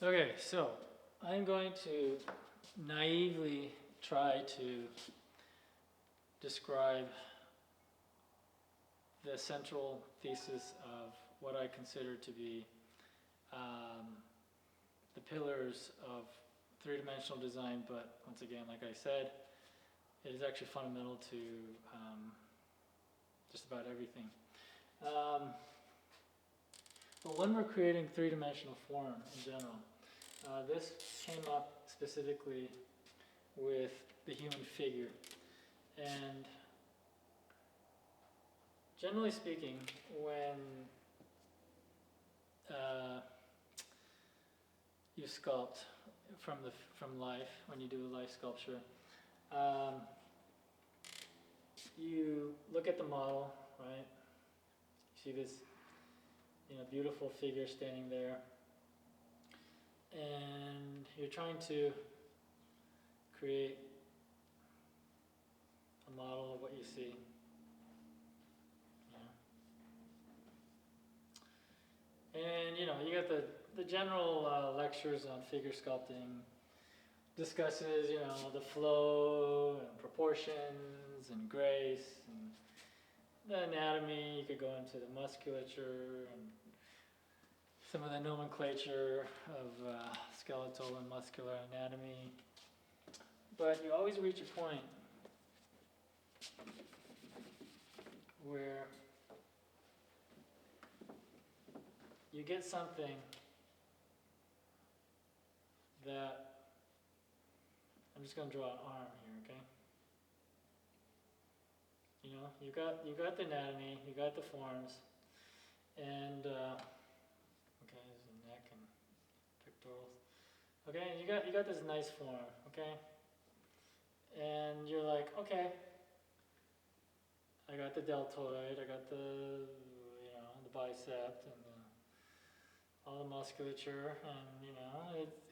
Okay, so I'm going to naively try to describe the central thesis of what I consider to be um, the pillars of three-dimensional design, but once again, like I said, it is actually fundamental to just about everything. But when we're creating three-dimensional form in general, this came up specifically with the human figure. And generally speaking, when you sculpt from life, when you do a life sculpture, um, you look at the model, right? You see this, beautiful figure standing there, and you're trying to create a model of what you see. And you got the general lectures on figure sculpting discusses, the flow and proportions and grace and the anatomy. You could go into the musculature and some of the nomenclature of skeletal and muscular anatomy. But you always reach a point where you get something that, I'm just going to draw an arm here, okay? You got the anatomy, you got the forms, and okay, there's the neck and pectorals. Okay, you got this nice form, okay? And you're like, okay, I got the deltoid, I got the bicep and all the musculature, and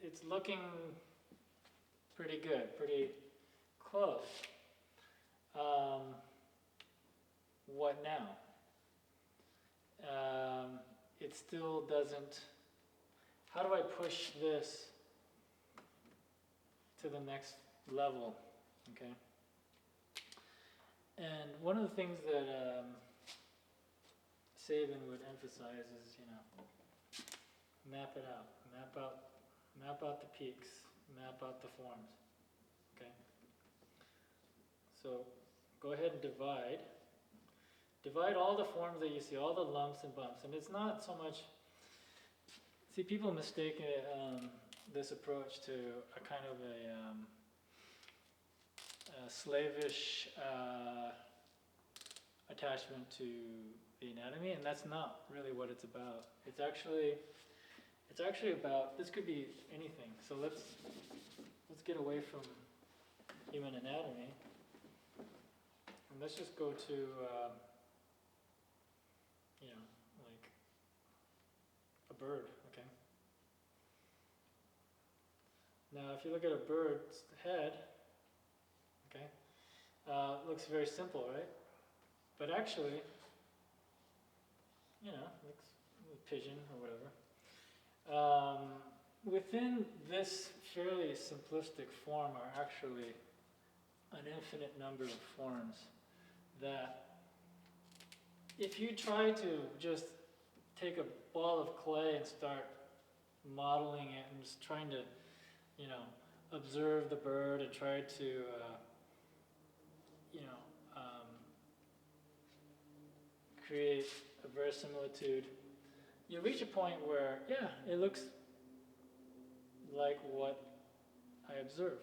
it's looking pretty good, pretty close. What now? It still doesn't. How do I push this to the next level? Okay. And one of the things that Sabin would emphasize is, map it out, map out the peaks, map out the forms. Okay. So go ahead and divide. Divide all the forms that you see, all the lumps and bumps, and it's not so much. See, people mistake this approach to a kind of a slavish attachment to the anatomy, and that's not really what it's about. It's actually about, this could be anything. So let's get away from human anatomy, and let's just go to like a bird. Okay. Now, if you look at a bird's head, okay, it looks very simple, right? But actually, looks a pigeon or whatever. Within this fairly simplistic form are actually an infinite number of forms that, if you try to just take a ball of clay and start modeling it and just trying to, observe the bird and try to, create a verisimilitude, you reach a point where, it looks like what I observe.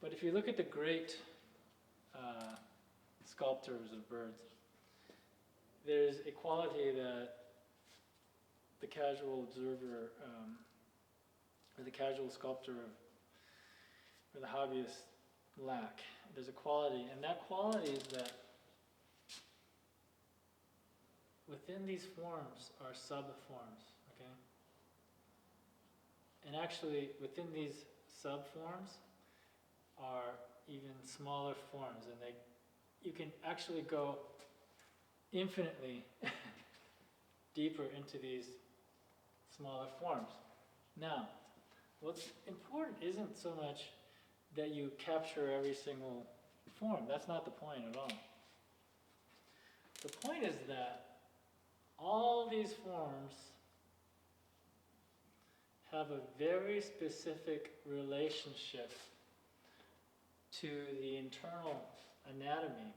But if you look at the great sculptors of birds, there's a quality that the casual observer or the casual sculptor or the hobbyist lack. There's a quality, and that quality is that within these forms are sub-forms, okay? And actually, within these sub-forms are even smaller forms, and you can actually go infinitely deeper into these smaller forms. Now, what's important isn't so much that you capture every single form. That's not the point at all. The point is that all these forms have a very specific relationship to the internal anatomy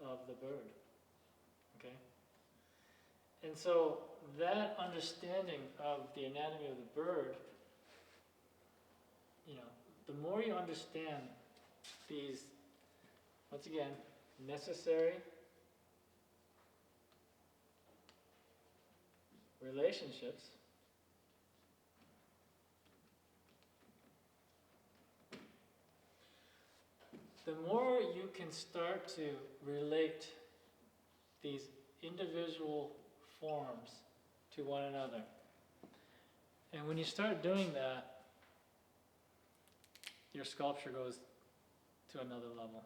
of the bird. Okay? And so that understanding of the anatomy of the bird, the more you understand these, once again, necessary relationships, the more you can start to relate these individual forms to one another. And when you start doing that, your sculpture goes to another level.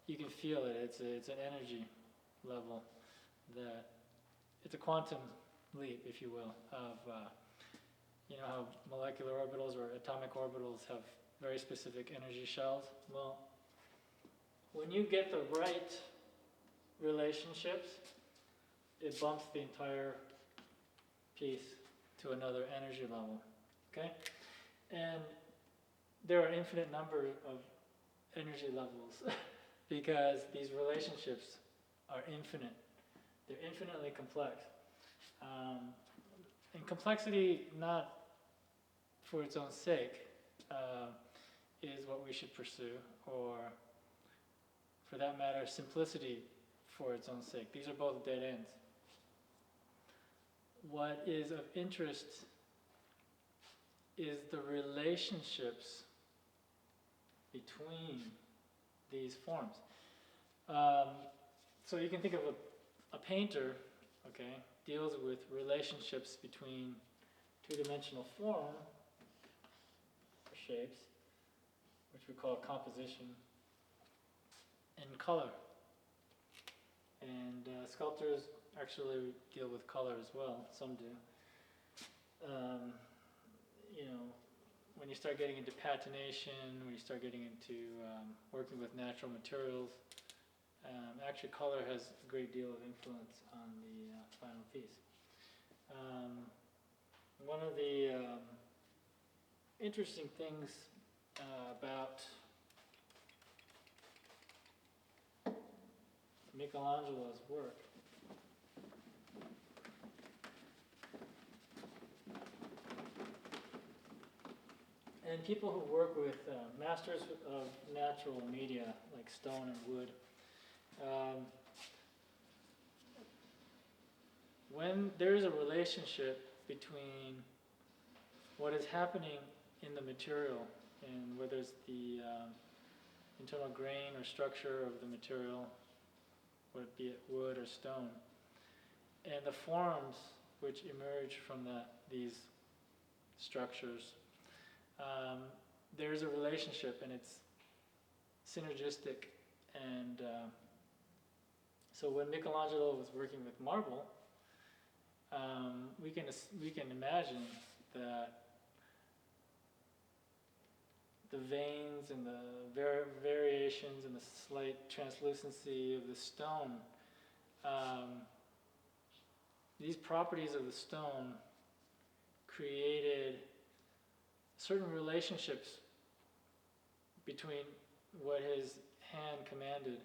You can feel it. It's an energy level that it's a quantum leap, if you will, of how molecular orbitals or atomic orbitals have very specific energy shells. Well, when you get the right relationships, it bumps the entire piece to another energy level. Okay? And there are infinite number of energy levels because these relationships are infinite. They're infinitely complex. And complexity, not for its own sake, is what we should pursue, or for that matter, simplicity for its own sake. These are both dead ends. What is of interest is the relationships between these forms. So you can think of a painter, okay, deals with relationships between two-dimensional form, or shapes, which we call composition, and color. And sculptors actually deal with color as well, some do. When you start getting into patination, when you start getting into working with natural materials, actually color has a great deal of influence on the final piece. One of the interesting things about Michelangelo's work and people who work with masters of natural media like stone and wood, when there is a relationship between what is happening in the material, and whether it's the internal grain or structure of the material, whether it be it wood or stone, and the forms which emerge from these structures, there's a relationship, and it's synergistic. And so when Michelangelo was working with marble, we can imagine that the veins and the variations and the slight translucency of the stone, these properties of the stone created certain relationships between what his hand commanded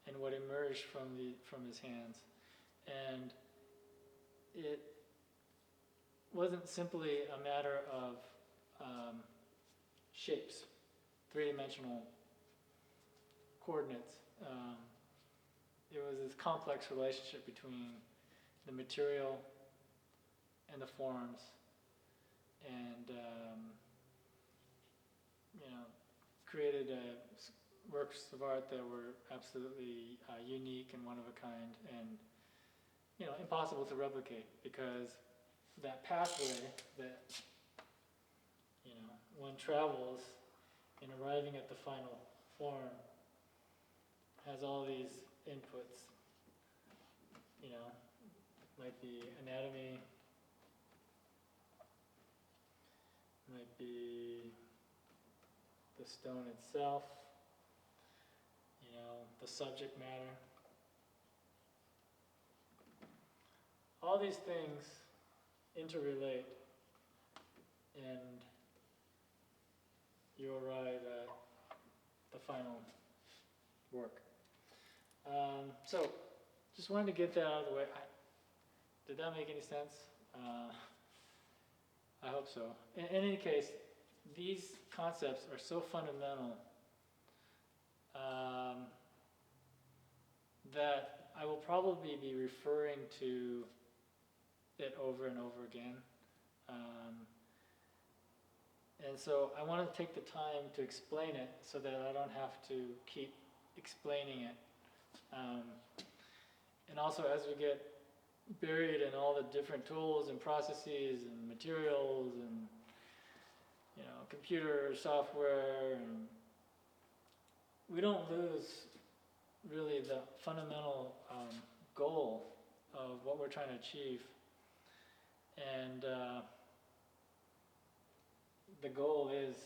and what emerged from his hands. And it wasn't simply a matter of shapes, three-dimensional coordinates. It was this complex relationship between the material and the forms, and created works of art that were absolutely unique and one of a kind, and impossible to replicate, because that pathway that one travels in arriving at the final form has all these inputs you know, might be anatomy, might be the stone itself, you know, the subject matter. All these things interrelate, and you arrive at the final work. So, just wanted to get that out of the way. Did that make any sense? I hope so. In any case, these concepts are so fundamental that I will probably be referring to it over and over again. And so I want to take the time to explain it so that I don't have to keep explaining it. And also, as we get buried in all the different tools and processes and materials and, you know, computer software, and we don't lose really the fundamental goal of what we're trying to achieve. And the goal is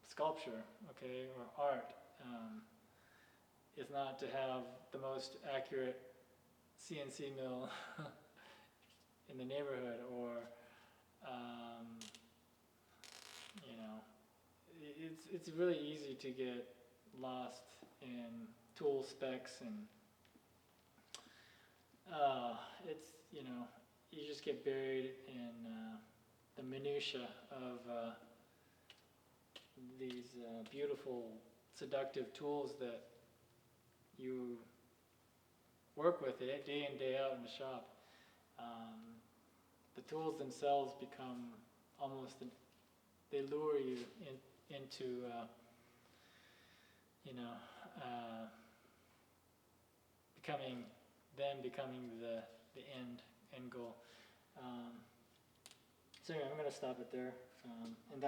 sculpture, okay, or art. Is not to have the most accurate CNC mill in the neighborhood, or you know, it's really easy to get lost in tool specs, and it's, you know, you just get buried in the minutia of these beautiful, seductive tools that you work with it day in, day out in the shop. The tools themselves become almost, they lure you into, you know, becoming the end goal. So anyway, I'm going to stop it there. And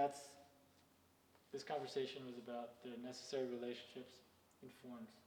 this conversation was about the necessary relationships in forms.